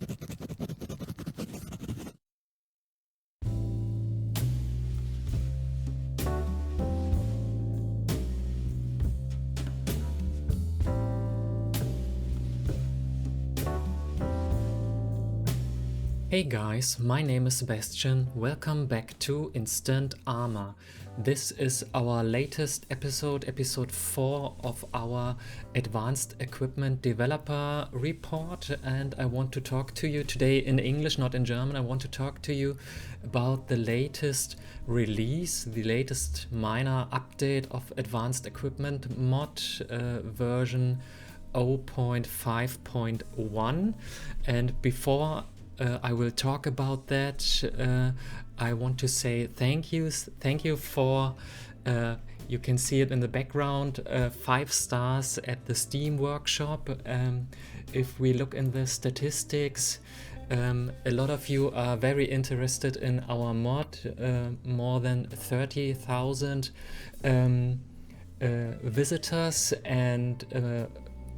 Hey guys, my name is Sebastian. Welcome back to Instant Arma. This is our latest episode, episode 4 of our Advanced Equipment Developer report, and I want to talk to you today in English, not in German. I want to talk to you about the latest release, the latest minor update of Advanced Equipment Mod version 0.5.1. And before I will talk about that. I want to say thank you for, you can see it in the background, 5 stars at the Steam workshop. If we look in the statistics, a lot of you are very interested in our mod, more than 30,000 visitors and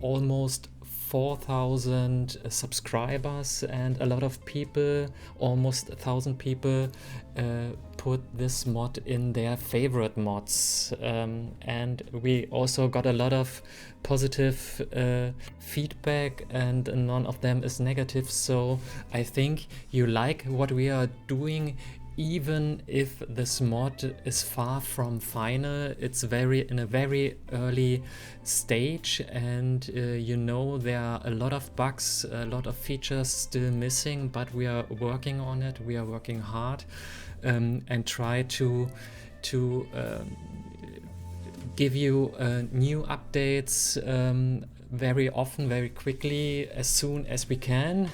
almost 4,000 subscribers, and a lot of people, almost 1,000 people, put this mod in their favorite mods, and we also got a lot of positive feedback, and none of them is negative. So I think you like what we are doing. Even if this mod is far from final, it's in a very early stage, and you know, there are a lot of bugs, a lot of features still missing, but we are working on it. We are working hard and try to give you new updates very often, very quickly, as soon as we can.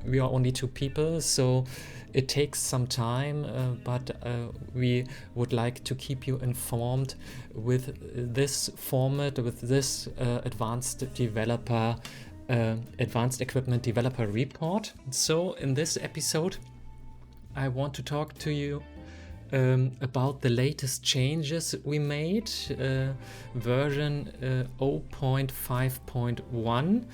We are only 2 people, so it takes some time, but we would like to keep you informed with this format, with this Advanced Equipment Developer report. So in this episode, I want to talk to you about the latest changes we made, version 0.5.1,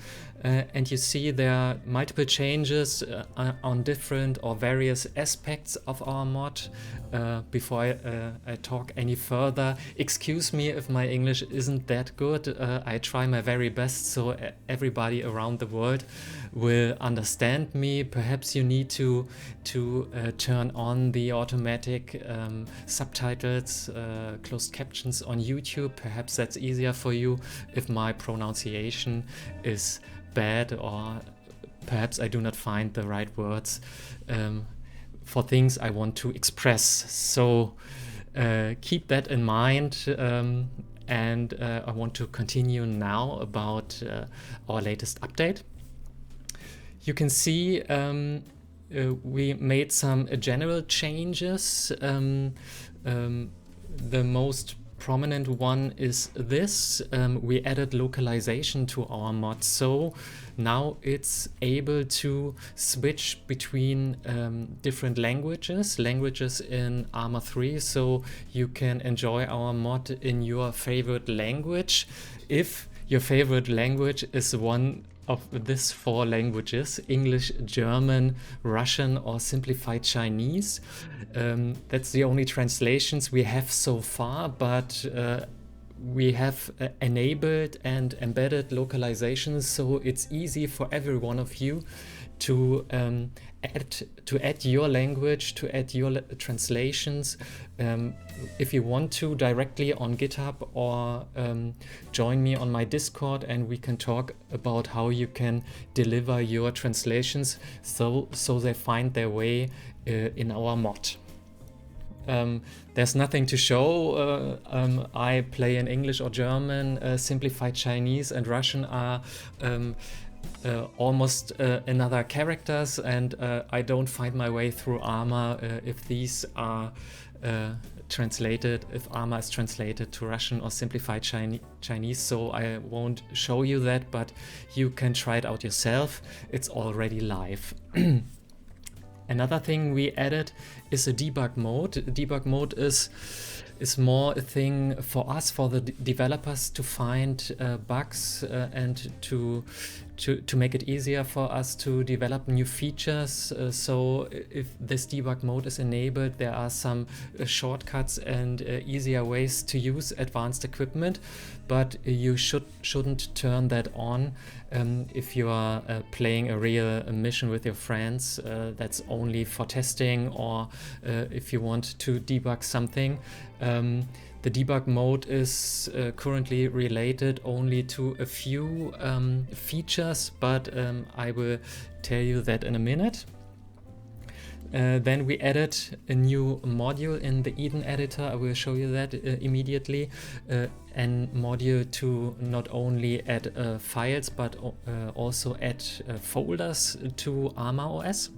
and you see there are multiple changes on different or various aspects of our mod. Before I talk any further, excuse me if my English isn't that good. I try my very best so everybody around the world will understand me. Perhaps you need to turn on the automatic subtitles, closed captions on YouTube. Perhaps that's easier for you if my pronunciation is bad, or perhaps I do not find the right words for things I want to express. So keep that in mind, and I want to continue now about our latest update. You can see we made some general changes. The most prominent one is this. We added localization to our mod, so now it's able to switch between different languages in Arma 3, so you can enjoy our mod in your favorite language. If your favorite language is one of these 4 languages, English, German, Russian, or simplified Chinese. That's the only translations we have so far, but we have enabled and embedded localizations, so it's easy for every one of you to add your language, to add your translations, if you want to, directly on GitHub, or join me on my Discord, and we can talk about how you can deliver your translations so they find their way in our mod. There's nothing to show. I play in English or German. Simplified Chinese and Russian are almost another characters, and I don't find my way through Arma if these are translated, if Arma is translated to Russian or simplified Chinese, so I won't show you that, but you can try it out yourself. It's already live. Another thing we added is a debug mode. Debug mode is is more a thing for us, for the developers, to find bugs and to make it easier for us to develop new features. So if this debug mode is enabled, there are some shortcuts and easier ways to use advanced equipment, but you shouldn't turn that on if you are playing a real mission with your friends. That's only for testing, or if you want to debug something. The debug mode is currently related only to a few features, but I will tell you that in a minute. Then we added a new module in the Eden editor. I will show you that immediately. An module to not only add files, but also add folders to Arma OS.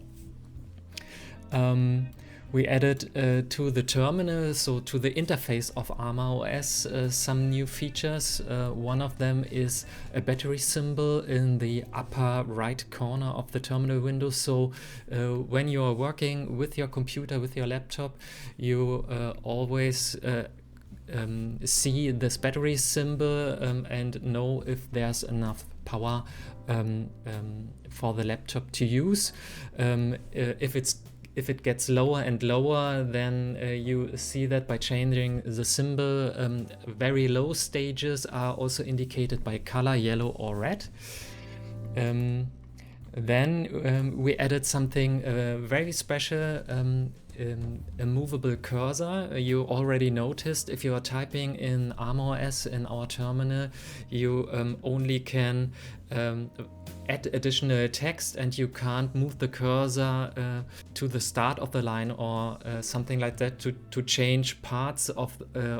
We added to the terminal, so to the interface of Arma OS, some new features. One of them is a battery symbol in the upper right corner of the terminal window. So when you are working with your computer, with your laptop, you always see this battery symbol and know if there's enough power for the laptop to use. If it gets lower and lower, then you see that by changing the symbol. Very low stages are also indicated by color, yellow or red. Then we added something very special, a movable cursor. You already noticed if you are typing in Arma OS in our terminal, you only can add additional text, and you can't move the cursor to the start of the line or something like that to change parts of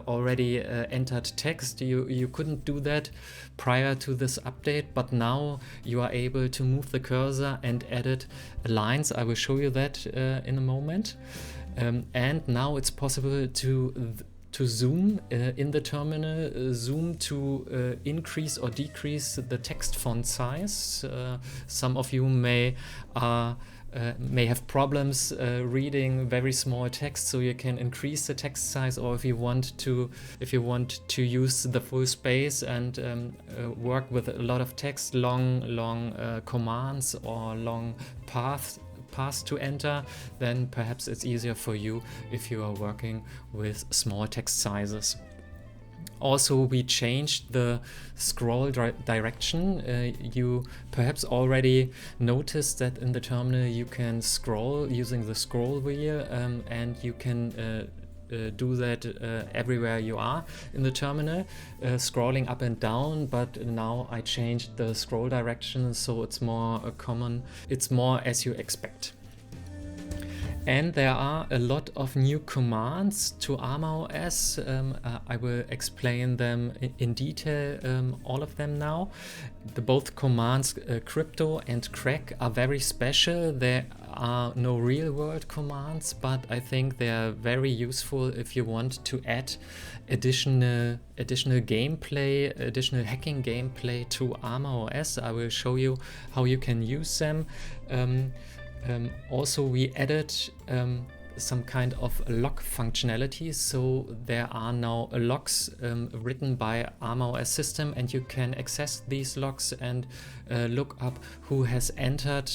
already entered text. You couldn't do that prior to this update, but now you are able to move the cursor and edit lines. I will show you that in a moment. And now it's possible to zoom in the terminal, zoom to increase or decrease the text font size. Some of you may have problems reading very small text, so you can increase the text size, or if you want to use the full space and work with a lot of text, long commands or long paths to enter, then perhaps it's easier for you if you are working with small text sizes. Also, we changed the scroll direction. You perhaps already noticed that in the terminal you can scroll using the scroll wheel, and you can do that everywhere you are in the terminal, scrolling up and down, but now I changed the scroll direction so it's more common, it's more as you expect. And there are a lot of new commands to Arma OS. I will explain them in detail, all of them now. Both commands, crypto and crack, are very special. There are no real-world commands, but I think they are very useful if you want to add additional gameplay, additional hacking gameplay to Arma OS. I will show you how you can use them. Also, we added some kind of log functionality, so there are now logs written by Arma OS system, and you can access these logs and look up who has entered,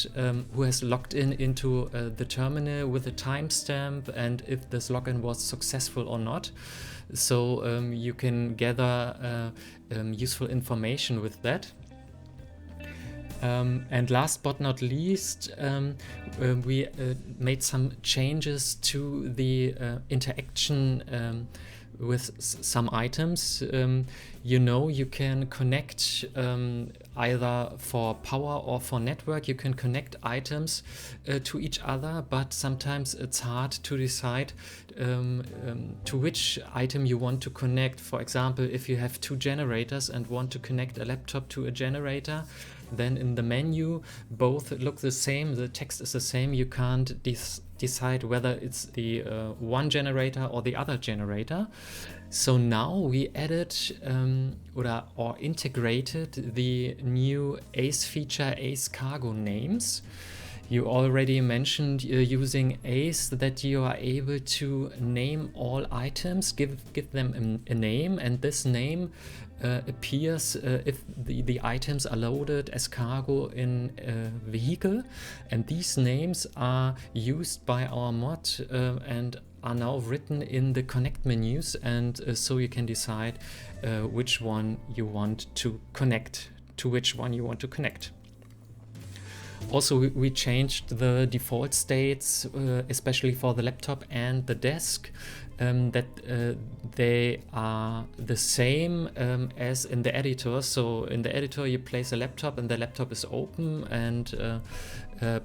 who has logged into the terminal with a timestamp, and if this login was successful or not. So you can gather useful information with that. And last but not least, we made some changes to the interaction with some items. You can connect either for power or for network, you can connect items to each other, but sometimes it's hard to decide to which item you want to connect. For example, if you have two generators and want to connect a laptop to a generator, then in the menu both look the same, the text is the same, you can't decide whether it's the one generator or the other generator. So now we added or integrated the new ACE feature, ACE cargo names. You already mentioned using ACE that you are able to name all items, give them a name, and this name appears if the items are loaded as cargo in a vehicle, and these names are used by our mod and are now written in the connect menus, and so you can decide which one you want to connect, to which one you want to connect. Also, we changed the default states, especially for the laptop and the desk, that they are the same as in the editor. So in the editor you place a laptop and the laptop is open, and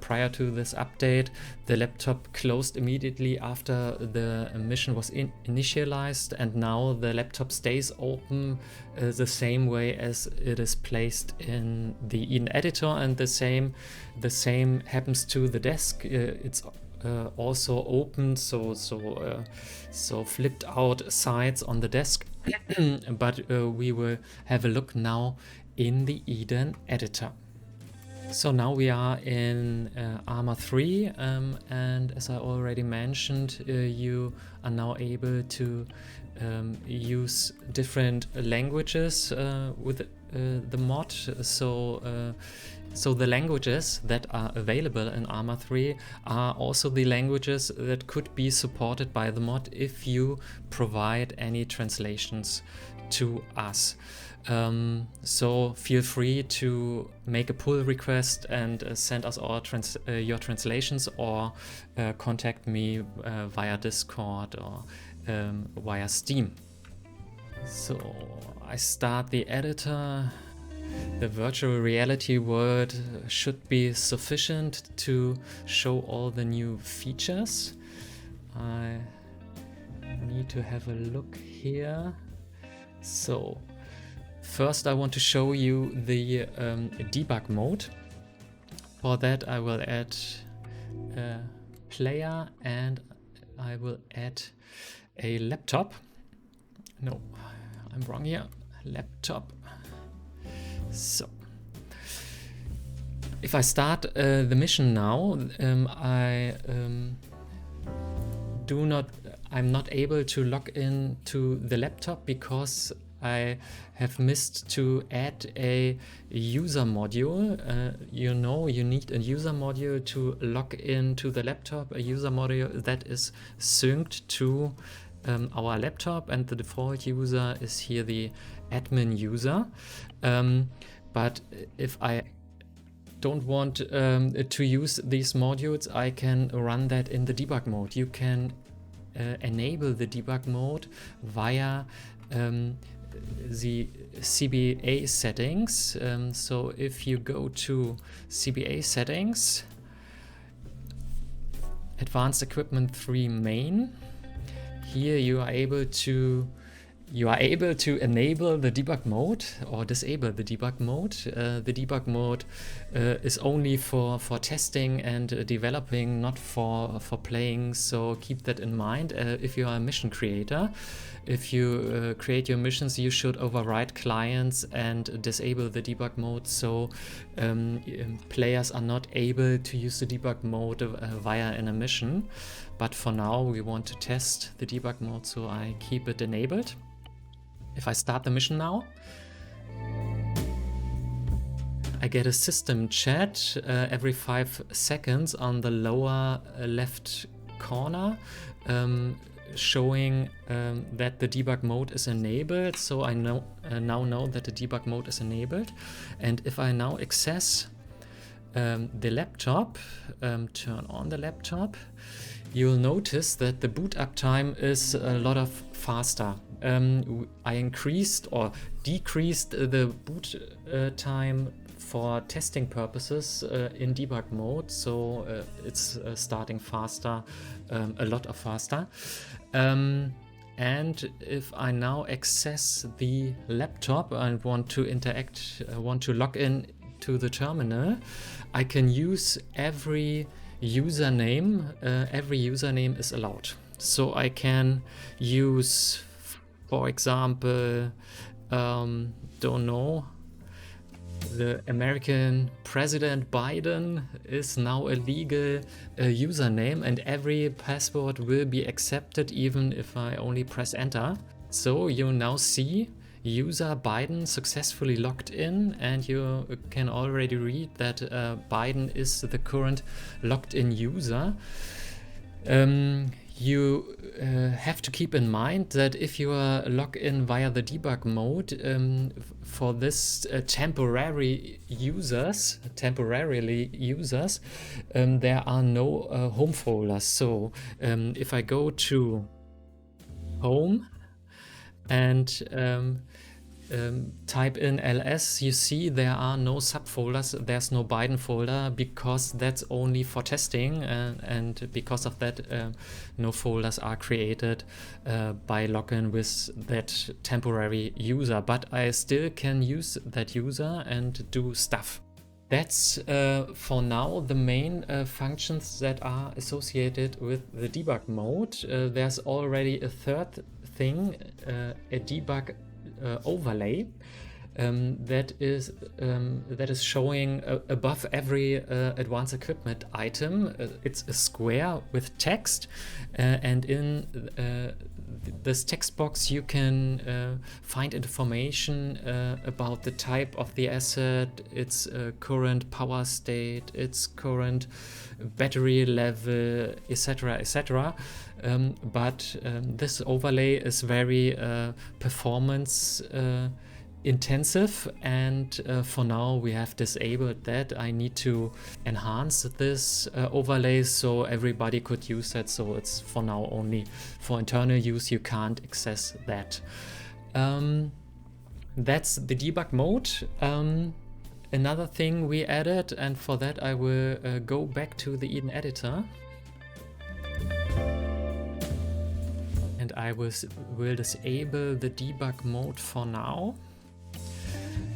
prior to this update the laptop closed immediately after the mission was initialized, and now the laptop stays open the same way as it is placed in the editor, and the same happens to the desk. It's also open, so flipped out sides on the desk. But we will have a look now in the Eden editor. So now we are in Arma 3, and as I already mentioned, you are now able to use different languages with the mod. So the languages that are available in Arma 3 are also the languages that could be supported by the mod if you provide any translations to us. So feel free to make a pull request and send us all your translations, or contact me via Discord or via Steam. So I start the editor. The virtual reality world should be sufficient to show all the new features. I need to have a look here. So first I want to show you the debug mode. For that I will add a player and I will add a laptop. No, I'm wrong here. Laptop. So if I start the mission now, I'm not able to log in to the laptop because I have missed to add a user module. You know, you need a user module to log into the laptop, a user module that is synced to our laptop, and the default user is here the admin user. But if I don't want to use these modules, I can run that in the debug mode. You can enable the debug mode via the CBA settings. So if you go to CBA settings, Advanced Equipment 3 main, here you are able to enable the debug mode or disable the debug mode. The debug mode is only for testing and developing, not for playing, so keep that in mind. If you are a mission creator, if you create your missions, you should override clients and disable the debug mode, so players are not able to use the debug mode via in a mission. But for now we want to test the debug mode, so I keep it enabled. If I start the mission now, I get a system chat every 5 seconds on the lower left corner, showing that the debug mode is enabled. So I now know that the debug mode is enabled. And if I now access the laptop, turn on the laptop, you'll notice that the boot up time is a lot of faster. I increased or decreased the boot time for testing purposes in debug mode, so it's starting faster, a lot faster. And if I now access the laptop and want to interact, want to log in to the terminal, I can use every username. Every username is allowed. So I can use, for example, don't know, the American President Biden is now a legal username, and every password will be accepted even if I only press enter. So you now see user Biden successfully logged in, and you can already read that Biden is the current logged in user. You have to keep in mind that if you are logged in via the debug mode, for this temporarily users, there are no home folders. So if I go to home and type in ls, you see there are no subfolders, there's no Biden folder, because that's only for testing, and because of that no folders are created by login with that temporary user, but I still can use that user and do stuff. That's for now the main functions that are associated with the debug mode. There's already a third thing, a debug overlay that is showing above every advanced equipment item. It's a square with text, and in this text box you can find information about the type of the asset, its current power state, its current battery level, etc., etc. But this overlay is very performance intensive, and for now we have disabled that. I need to enhance this overlay so everybody could use that, so it's for now only for internal use. You can't access that. That's the debug mode. Another thing we added, and for that I will go back to the Eden editor, and I will disable the debug mode for now.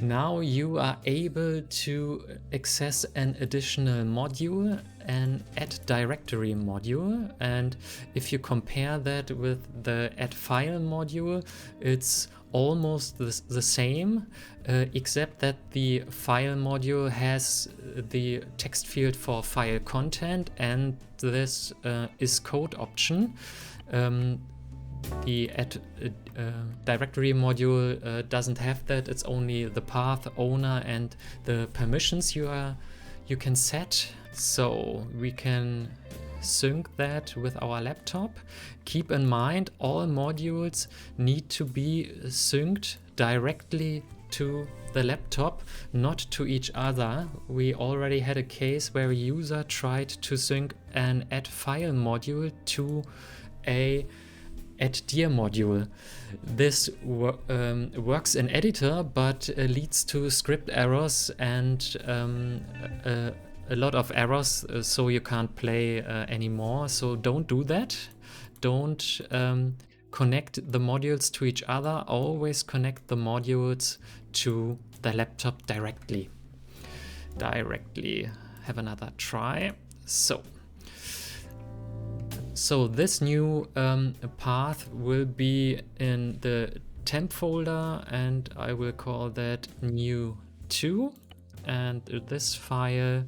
Now you are able to access an additional module, an AddDir module, and if you compare that with the AddFile module, it's almost the same, except that the file module has the text field for file content, and this is code option. The directory module doesn't have that. It's only the path, owner, and the permissions you can set. So we can sync that with our laptop. Keep in mind, all modules need to be synced directly to the laptop, not to each other. We already had a case where a user tried to sync an AddFile module to a AddDir module. This works in editor, but leads to script errors and a lot of errors, so you can't play anymore. So don't do that. Don't connect the modules to each other. Always connect the modules to the laptop directly. Have another try. So this new path will be in the temp folder, and I will call that new 2, and this file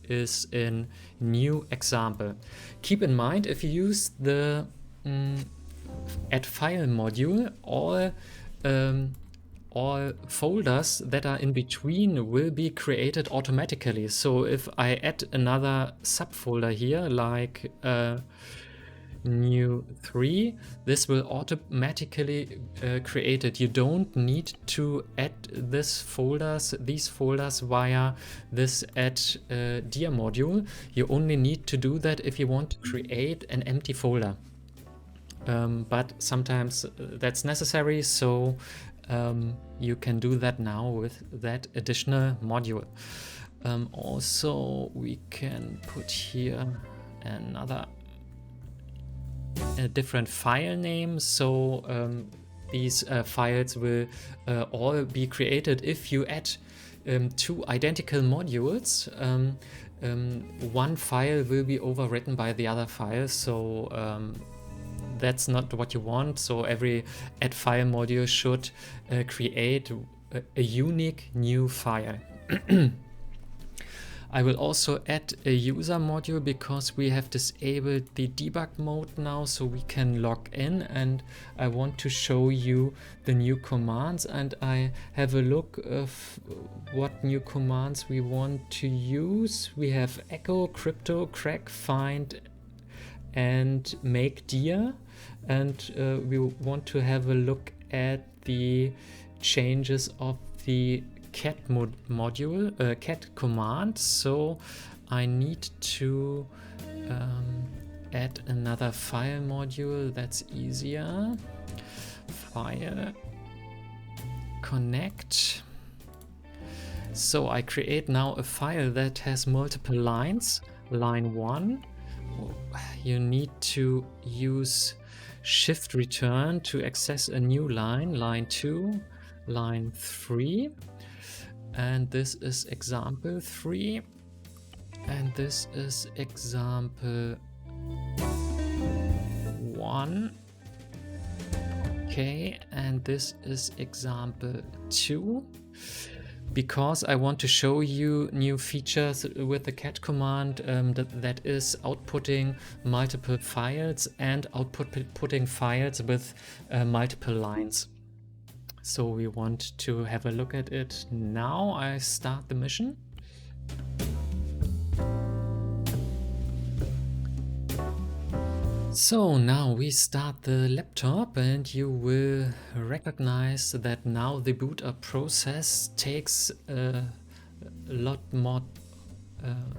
is in new example. Keep in mind, if you use the AddFile module, all folders that are in between will be created automatically. So if I add another subfolder here, like new 3, this will automatically create it. You don't need to add these folders via this AddDir module. You only need to do that if you want to create an empty folder. But sometimes that's necessary, so you can do that now with that additional module. Also, we can put here a different file name, so these files will all be created if you add 2 identical modules. One file will be overwritten by the other file, so that's not what you want. So every AddFile module should create a unique new file. I will also add a user module because we have disabled the debug mode now, so we can log in, and I want to show you the new commands, and I have a look of what new commands we want to use. We have echo, crypto, crack, find, and mkdir, and we want to have a look at the changes of the cat module, cat command. So I need to add another file module. That's easier. File connect. So I create now a file that has multiple lines. Line 1. You need to use shift return to access a new line. Line 2. Line 3. And this is example 3, and this is example 1. Okay, and this is example 2. Because I want to show you new features with the cat command that is outputting multiple files and outputting files with multiple lines. So we want to have a look at it now. I start the mission. So now we start the laptop, and you will recognize that now the boot up process takes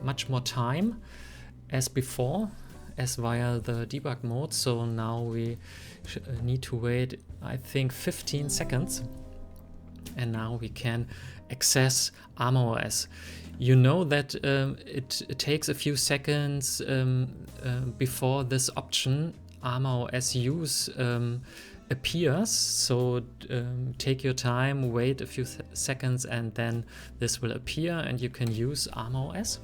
much more time as before, as via the debug mode. So now we need to wait, I think, 15 seconds, and now we can access Arma OS. You know that it takes a few seconds before this option Arma OS use appears, so take your time, wait a few seconds, and then this will appear and you can use Arma OS.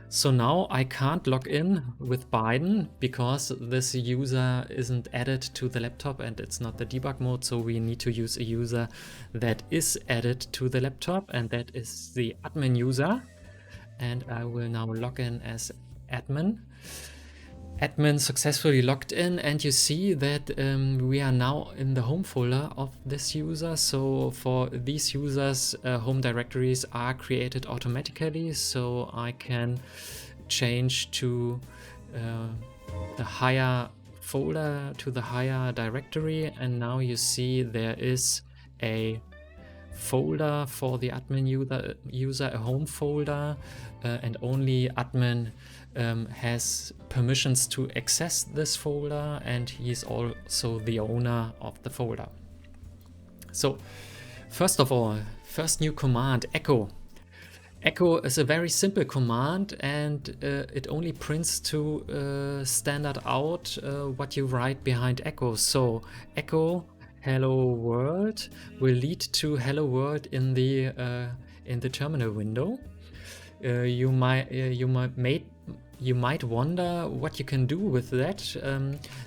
So now I can't log in with Biden because this user isn't added to the laptop and it's not the debug mode, so we need to use a user that is added to the laptop, and that is the admin user. And I will now log in as admin. Admin successfully logged in, and you see that we are now in the home folder of this user. So for these users, home directories are created automatically, so I can change to the higher folder, to the higher directory, and now you see there is a folder for the admin user, a home folder, and only admin has permissions to access this folder, and he's also the owner of the folder. So first of all, first new command, echo. Echo is a very simple command, and it only prints to standard out what you write behind echo. So echo hello world will lead to hello world in the terminal window. You might wonder what you can do with that.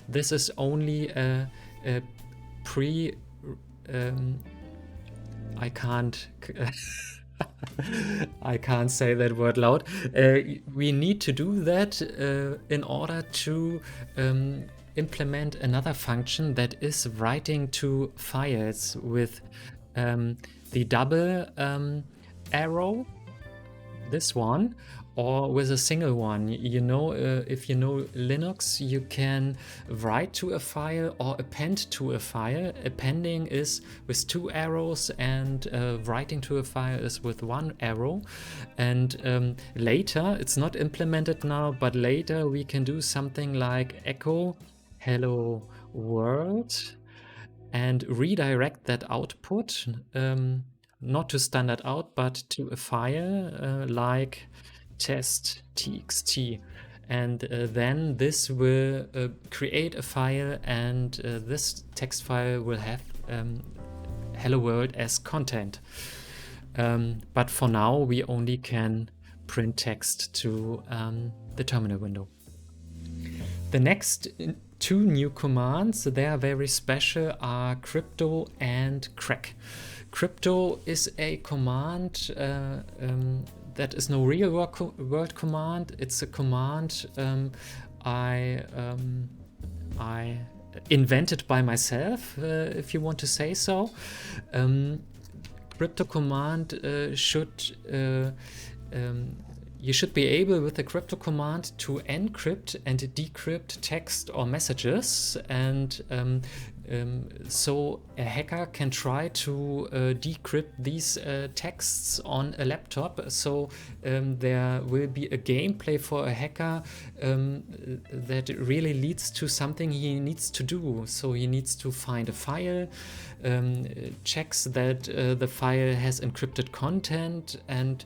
This is only a pre. I can't say that word loud. We need to do that in order to implement another function that is writing to files with the double arrow, this one, or with a single one. You know, if you know Linux, you can write to a file or append to a file. Appending is with 2 arrows, and writing to a file is with 1 arrow. And later, it's not implemented now, but later we can do something like echo hello world and redirect that output, not to standard out, but to a file like test.txt, and then this will create a file, and this text file will have hello world as content. But for now we only can print text to the terminal window. The next 2 new commands, they are very special, are crypto and crack. Crypto is a command that is no real world command. It's a command I invented by myself, if you want to say so. Crypto command you should be able with the crypto command to encrypt and decrypt text or messages, and so a hacker can try to decrypt these texts on a laptop. So there will be a gameplay for a hacker that really leads to something he needs to do. So he needs to find a file, checks that the file has encrypted content, and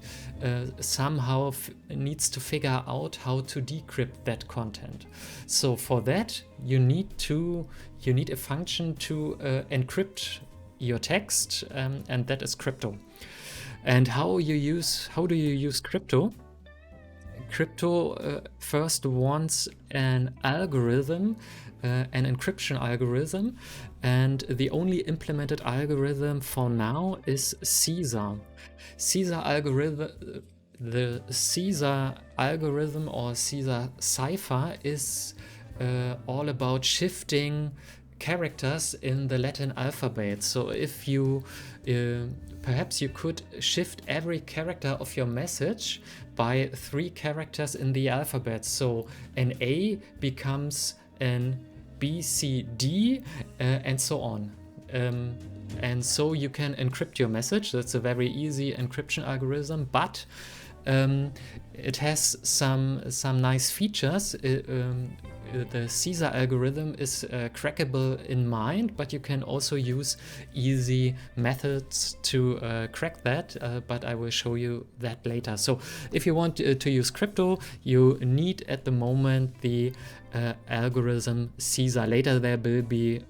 somehow needs to figure out how to decrypt that content. So for that you need a function to encrypt your text, and that is crypto. And how do you use crypto? Crypto first wants an algorithm, an encryption algorithm, and the only implemented algorithm for now is Caesar. The Caesar algorithm or Caesar cipher is all about shifting characters in the Latin alphabet. So if you perhaps you could shift every character of your message by 3 characters in the alphabet. So an A becomes an B, C, D, and so on. And so you can encrypt your message. That's a very easy encryption algorithm, but it has some nice features. The Caesar algorithm is crackable in mind, but you can also use easy methods to crack that, but I will show you that later. So if you want to use crypto, you need at the moment the algorithm Caesar. Later there will be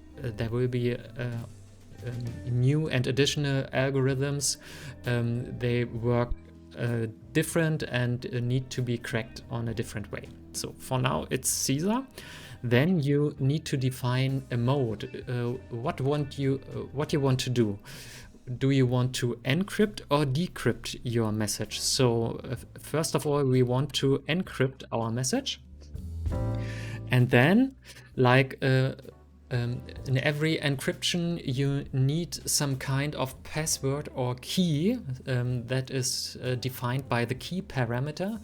new and additional algorithms. They work different and need to be cracked on a different way. So for now it's Caesar. Then you need to define a mode. What you want to do. Do you want to encrypt or decrypt your message? So first of all, we want to encrypt our message, and then, like in every encryption, you need some kind of password or key that is defined by the key parameter.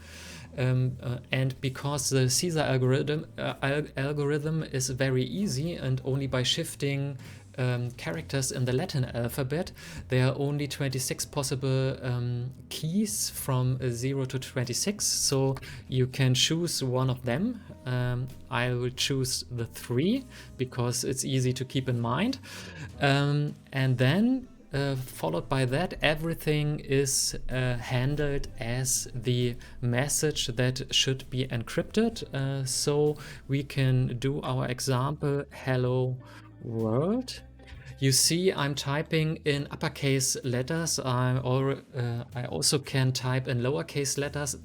And because the Caesar algorithm is very easy, and only by shifting characters in the Latin alphabet, there are only 26 possible keys from 0 to 26, so you can choose one of them. I will choose the 3 because it's easy to keep in mind, and then followed by that, everything is handled as the message that should be encrypted. So we can do our example, hello world. You see I'm typing in uppercase letters. I also can type in lowercase letters,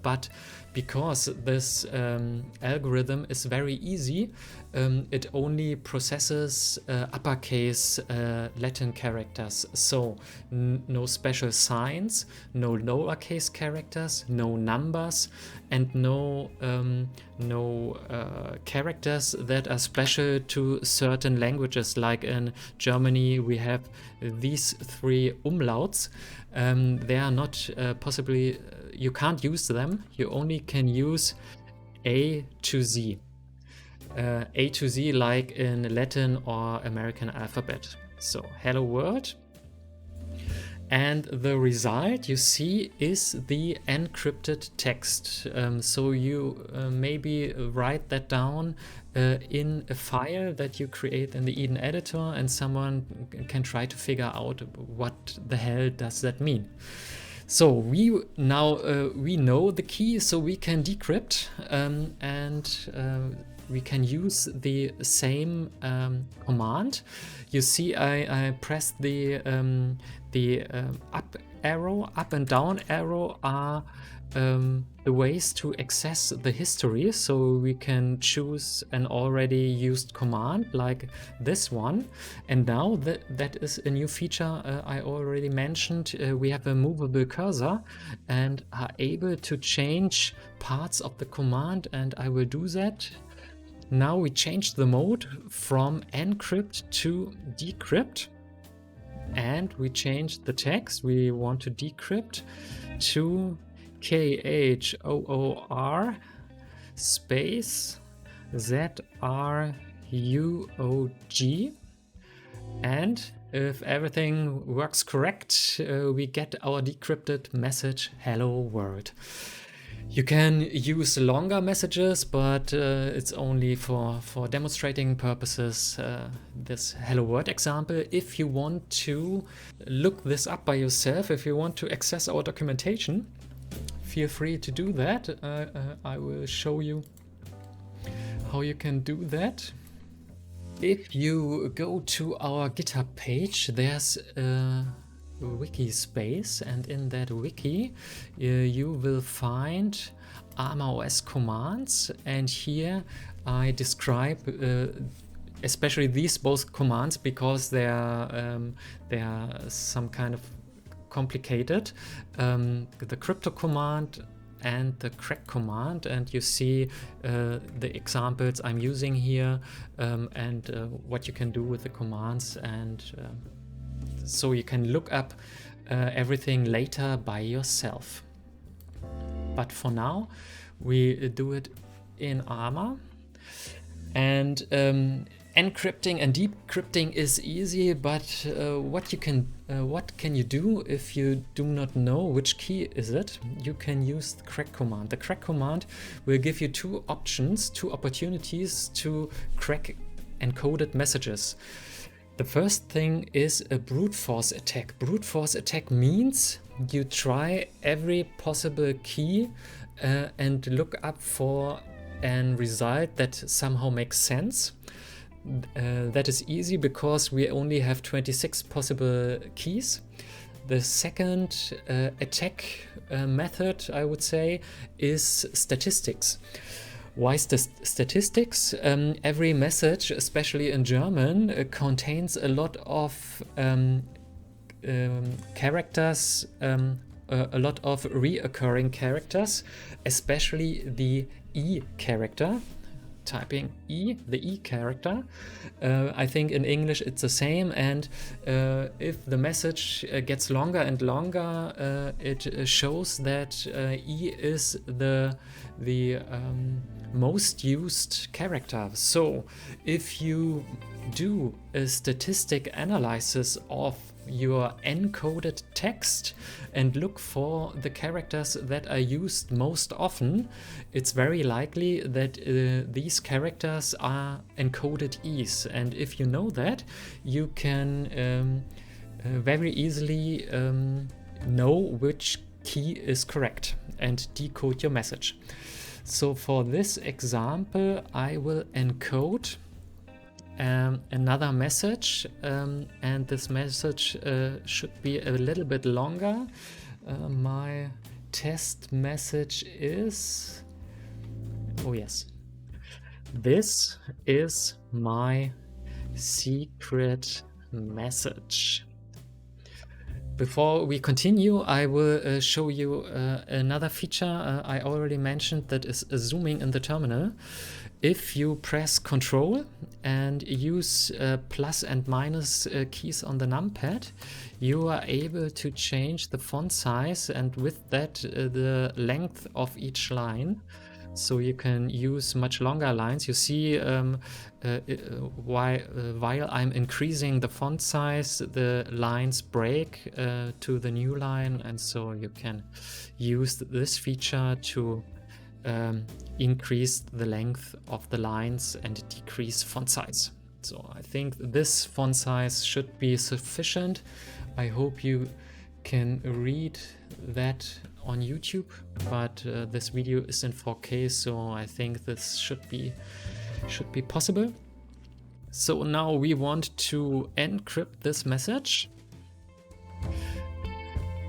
but because this algorithm is very easy, it only processes uppercase Latin characters. So no special signs, no lowercase characters, no numbers, and no characters that are special to certain languages. Like in Germany, we have these 3 umlauts. They are not possibly, you can't use them. You only can use A to Z. A to Z like in Latin or American alphabet. So hello world. And the result you see is the encrypted text. So you maybe write that down in a file that you create in the Eden editor, and someone can try to figure out what the hell does that mean. So we know the key, so we can decrypt, and we can use the same command. You see I pressed the up arrow, up and down arrow are the ways to access the history. So we can choose an already used command like this one. And now that is a new feature I already mentioned. We have a movable cursor and are able to change parts of the command, and I will do that. Now we change the mode from encrypt to decrypt, and we change the text. We want to decrypt to KHOOR space ZRUOG, and if everything works correct, we get our decrypted message, hello world. You can use longer messages, but it's only for demonstrating purposes, this hello world example. If you want to look this up by yourself, if you want to access our documentation, feel free to do that. I will show you how you can do that. If you go to our GitHub page, there's a wiki space, and in that wiki you will find Arma OS commands, and here I describe especially these both commands because they are some kind of complicated, the crypto command and the crack command, and you see the examples I'm using here, and what you can do with the commands, and so you can look up everything later by yourself. But for now we do it in Arma, and encrypting and decrypting is easy, but what can you do if you do not know which key is it? You can use the crack command. The crack command will give you two options, two opportunities to crack encoded messages. The first thing is a brute force attack. Brute force attack means you try every possible key and look up for a result that somehow makes sense. That is easy because we only have 26 possible keys. The second attack method, I would say, is statistics. Why statistics? Every message, especially in German, contains a lot of characters, a lot of reoccurring characters, especially the E character. Typing E, the E character. I think in English it's the same, and if the message gets longer and longer, it shows that E is the most used character. So if you do a statistic analysis of your encoded text and look for the characters that are used most often, it's very likely that these characters are encoded E's. And if you know that, you can very easily know which key is correct and decode your message. So for this example, I will encode another message, and this message should be a little bit longer. My test message is, oh yes, this is my secret message. Before we continue, I will show you another feature I already mentioned, that is zooming in the terminal. If you press Ctrl and use plus and minus keys on the numpad, you are able to change the font size and with that the length of each line. So you can use much longer lines. You see while I'm increasing the font size, the lines break to the new line, and so you can use this feature to increase the length of the lines and decrease font size. So I think this font size should be sufficient. I hope you can read that on YouTube, but this video is in 4K, so I think this should be possible. So now we want to encrypt this message.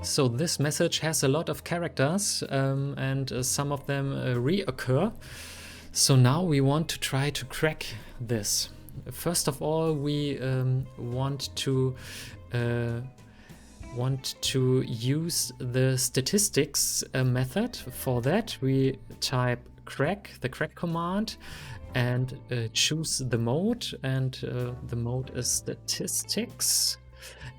So this message has a lot of characters and some of them reoccur. So now we want to try to crack this. First of all, we want to use the statistics method. For that, we type crack, the crack command, and choose the mode, and the mode is statistics.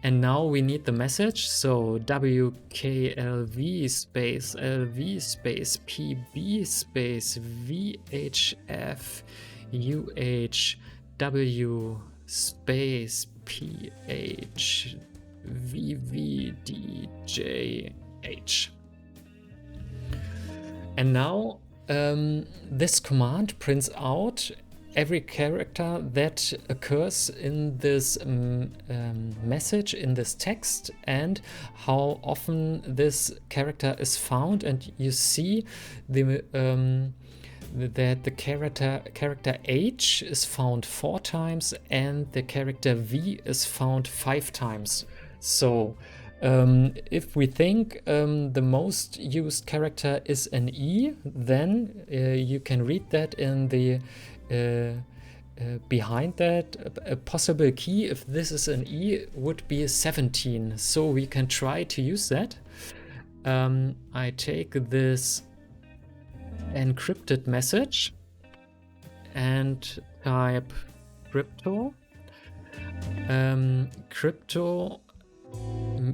And now we need the message, so wklv space lv space pb space vhf uhw space ph vvdjh. And now this command prints out every character that occurs in this message, in this text, and how often this character is found. And you see that the character H is found 4 times and the character V is found 5 times. So if we think the most used character is an E, then you can read that in the behind that. A possible key, if this is an E, would be 17. So we can try to use that. I take this encrypted message and type crypto. Crypto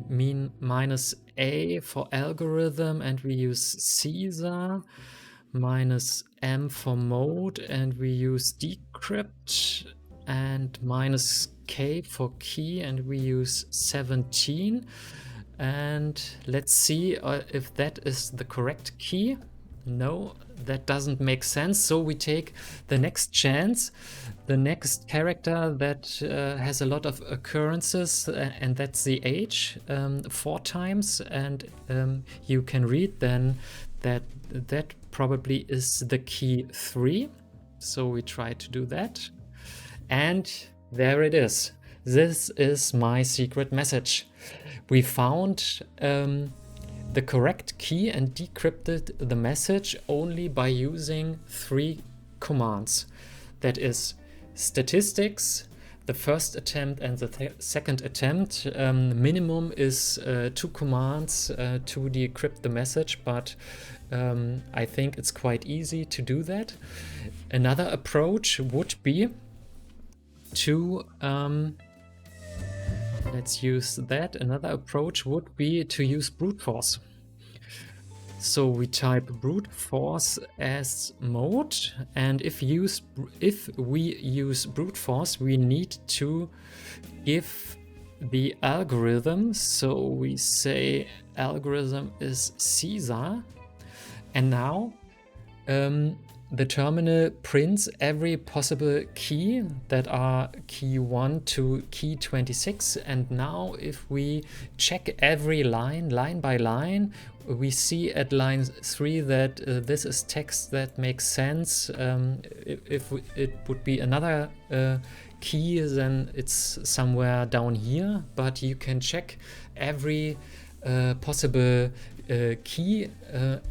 mean minus A for algorithm, and we use Caesar, minus M for mode, and we use decrypt, and minus K for key, and we use 17. And let's see if that is the correct key. No, that doesn't make sense. So we take the next chance, the next character that has a lot of occurrences, and that's the H, 4 times. And you can read then that that probably is the key 3. So we try to do that. And there it is. This is my secret message. We found the correct key and decrypted the message only by using 3 commands. That is statistics, the first attempt and the second attempt. Minimum is 2 commands to decrypt the message, but I think it's quite easy to do that. Another approach would be to let's use that. Another approach would be to use brute force. So we type brute force as mode, and if we use brute force, we need to give the algorithm. So we say algorithm is Caesar, and now the terminal prints every possible key that are key 1 to key 26. And now if we check every line by line, we see at line 3 that this is text that makes sense. If it would be another key, then it's somewhere down here, but you can check every possible key,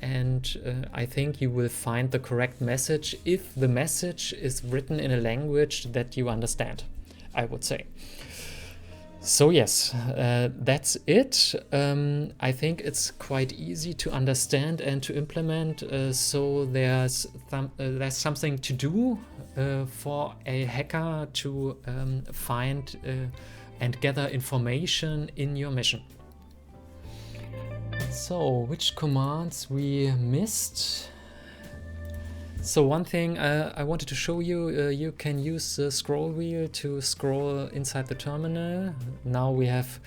and I think you will find the correct message if the message is written in a language that you understand, I would say. So yes, that's it. I think it's quite easy to understand and to implement. So there's something to do for a hacker to find and gather information in your mission. So which commands we missed? So one thing I wanted to show you, you can use the scroll wheel to scroll inside the terminal. Now we have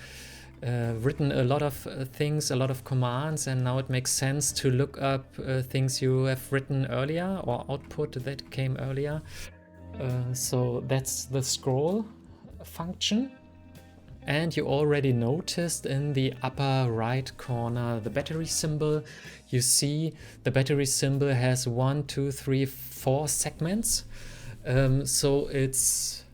written a lot of things, a lot of commands, and now it makes sense to look up things you have written earlier or output that came earlier. So that's the scroll function. And you already noticed in the upper right corner the battery symbol. You see the battery symbol has 1, 2, 3, 4 segments. So it's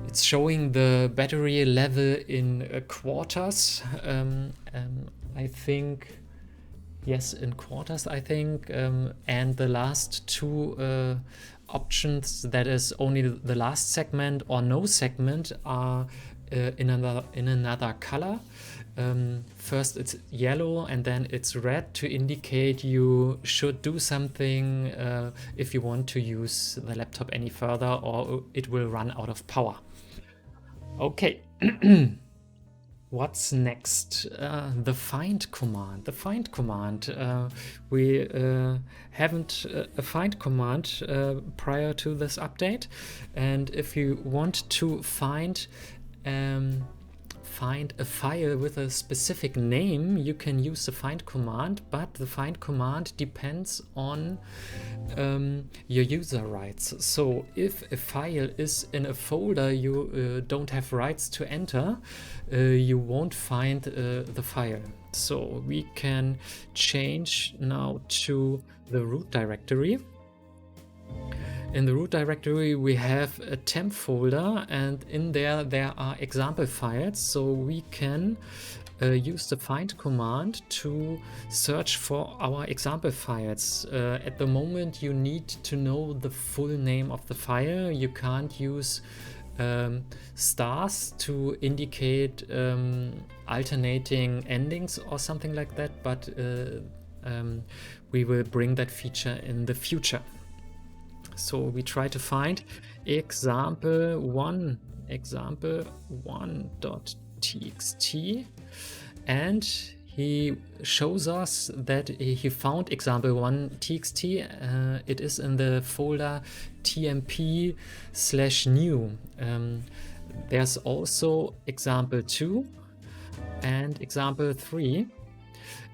It's showing the battery level in quarters. I think, yes, in quarters, I think. And the last two options, that is only the last segment or no segment, are in another color. First it's yellow and then it's red to indicate you should do something if you want to use the laptop any further, or it will run out of power. Okay. What's next? The find command. The find command. We haven't a find command prior to this update, and if you want to find a file with a specific name, you can use the find command, but the find command depends on your user rights. So if a file is in a folder you don't have rights to enter, you won't find the file. So we can change now to the root directory. In the root directory we have a temp folder, and in there are example files, so we can use the find command to search for our example files. At the moment you need to know the full name of the file. You can't use stars to indicate alternating endings or something like that, but we will bring that feature in the future. So we try to find example1.txt, and he shows us that he found example1.txt. It is in the folder tmp/new. There's also example2 and example3.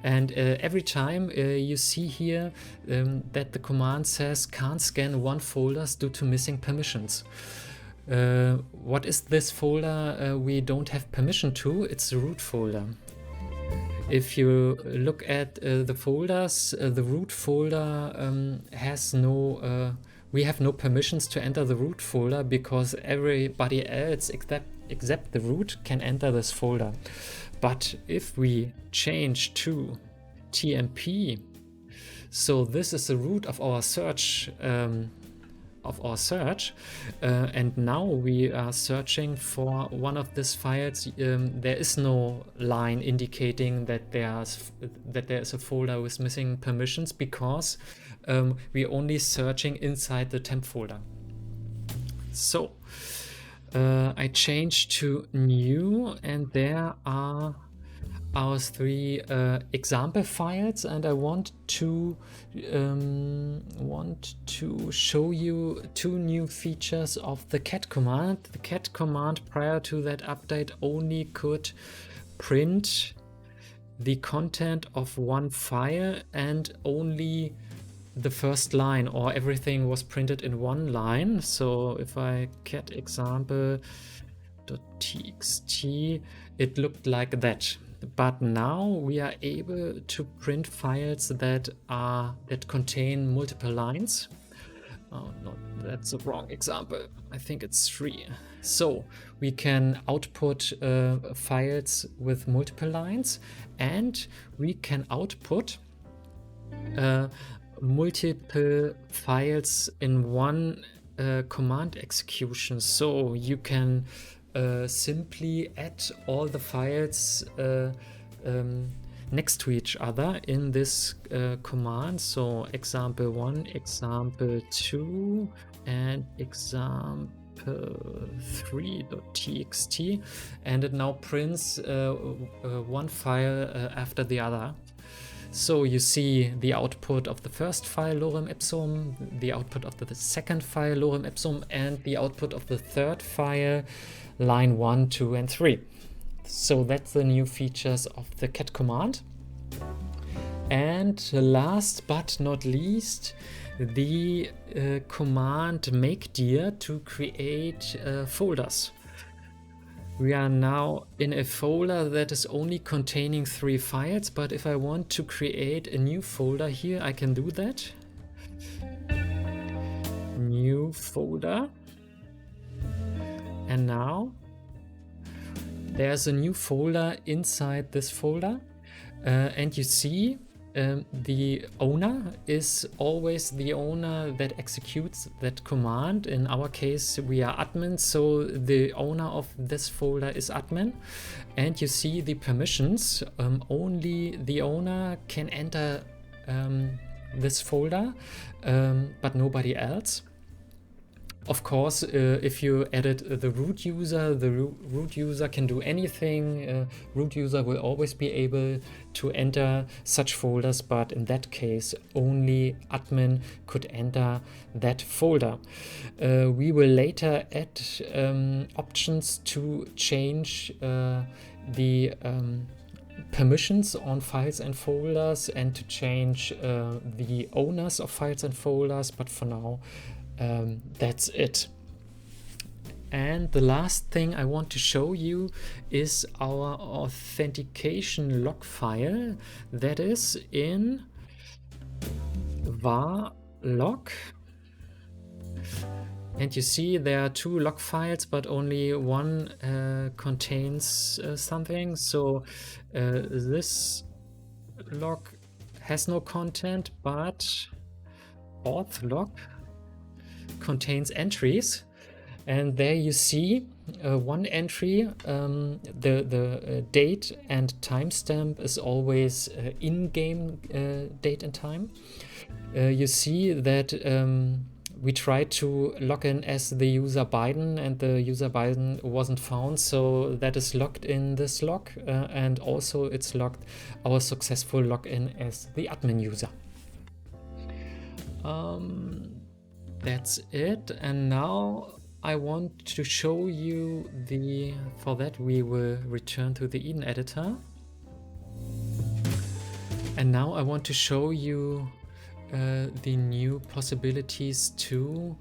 And every time you see here that the command says can't scan one folder due to missing permissions. What is this folder we don't have permission to? It's the root folder. If you look at the folders, the root folder has no, we have no permissions to enter the root folder, because everybody else except the root can enter this folder. But if we change to tmp, so this is the root of our search, and now we are searching for one of these files. There is no line indicating that there is a folder with missing permissions, because we're only searching inside the temp folder. So I change to new, and there are our three example files, and I want to show you two new features of the cat command. The cat command prior to that update only could print the content of one file and only the first line, or everything was printed in one line. So if I cat example.txt, it looked like that. But now we are able to print files that contain multiple lines. Oh no, that's a wrong example. I think it's 3. So we can output files with multiple lines, and we can output multiple files in one command execution. So you can simply add all the files next to each other in this command. So example1, example2, and example3.txt, and it now prints one file after the other. So you see the output of the first file lorem ipsum, the output of the second file lorem ipsum, and the output of the third file, line 1, 2, and 3. So that's the new features of the cat command. And last but not least, the command mkdir to create folders. We are now in a folder that is only containing 3 files, but if I want to create a new folder here, I can do that. New folder. And now there's a new folder inside this folder, and you see the owner is always the owner that executes that command. In our case, we are admin, so the owner of this folder is admin. And you see the permissions. Only the owner can enter this folder, but nobody else. Of course, if you edit the root user can do anything. Root user will always be able to enter such folders, but in that case, only admin could enter that folder. We will later add options to change the permissions on files and folders and to change the owners of files and folders, but for now, that's it. And the last thing I want to show you is our authentication log file that is in var.log. And you see there are two log files, but only one contains something. So this log has no content, but auth.log contains entries, and there you see one entry. The date and timestamp is always in-game date and time. You see that we tried to log in as the user Biden, and the user Biden wasn't found, so that is logged in this log, and also it's logged our successful login as the admin user. That's it, and now I want to show you for that we will return to the Eden editor. And now I want to show you the new possibilities to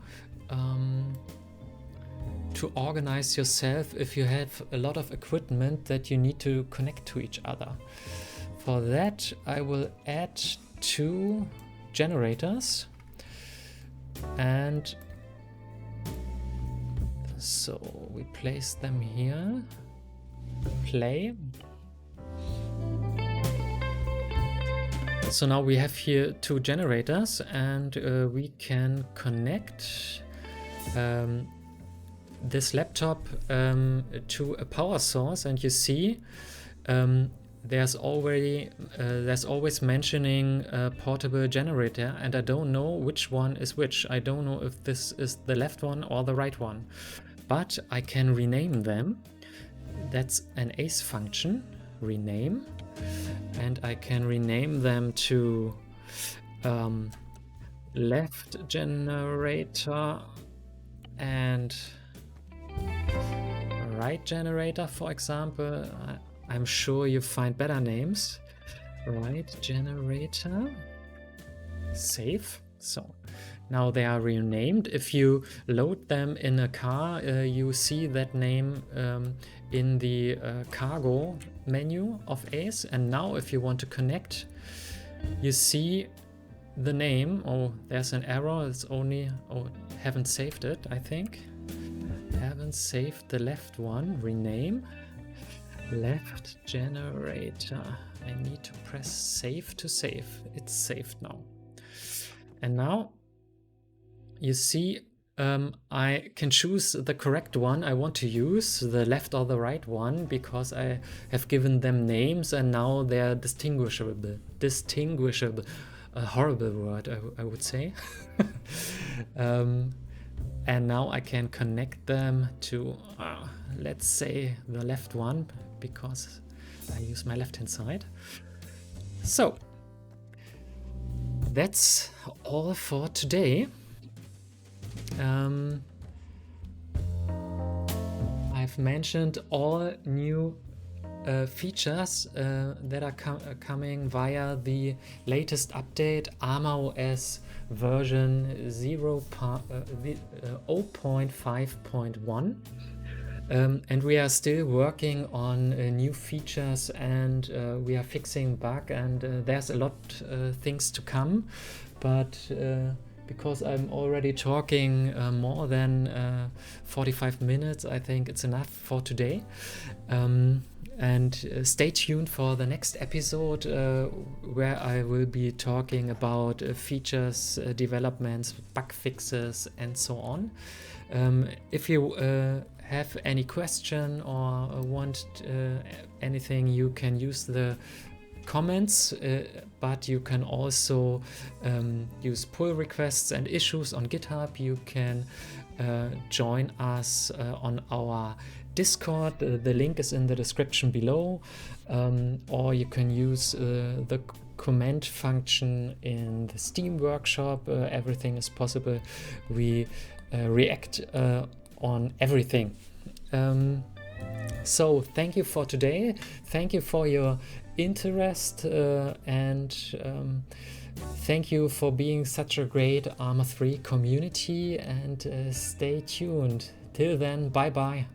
organize yourself if you have a lot of equipment that you need to connect to each other. For that, I will add two generators. And so we place them here, play. So now we have here two generators, and we can connect this laptop to a power source, and you see there's always mentioning a portable generator, and I don't know which one is which. I don't know if this is the left one or the right one, but I can rename them. That's an ACE function, rename, and I can rename them to left generator and right generator, for example. I'm sure you find better names. Right generator, save. So now they are renamed. If you load them in a car, you see that name in the cargo menu of ACE. And now if you want to connect, you see the name. Oh, there's an error. It's only, oh, haven't saved it, I think. Haven't saved the left one, rename. Left generator. I need to press save to save. It's saved now. And now you see I can choose the correct one I want to use, the left or the right one, because I have given them names and now they're distinguishable. Distinguishable. A horrible word, I would say. And now I can connect them to, let's say, the left one, because I use my left hand side. So that's all for today. I've mentioned all new features that are coming via the latest update, Arma OS version 0.5.1. And we are still working on new features, and we are fixing bugs, and there's a lot things to come, but because I'm already talking more than 45 minutes. I think it's enough for today. And stay tuned for the next episode where I will be talking about features, developments, bug fixes, and so on. If you have any question or want anything, you can use the comments, but you can also use pull requests and issues on GitHub. You can join us on our Discord. The link is in the description below, or you can use the comment function in the Steam workshop. Everything is possible. We react on everything. So thank you for today. Thank you for your interest, and thank you for being such a great Arma 3 community, and stay tuned. Till then, bye bye.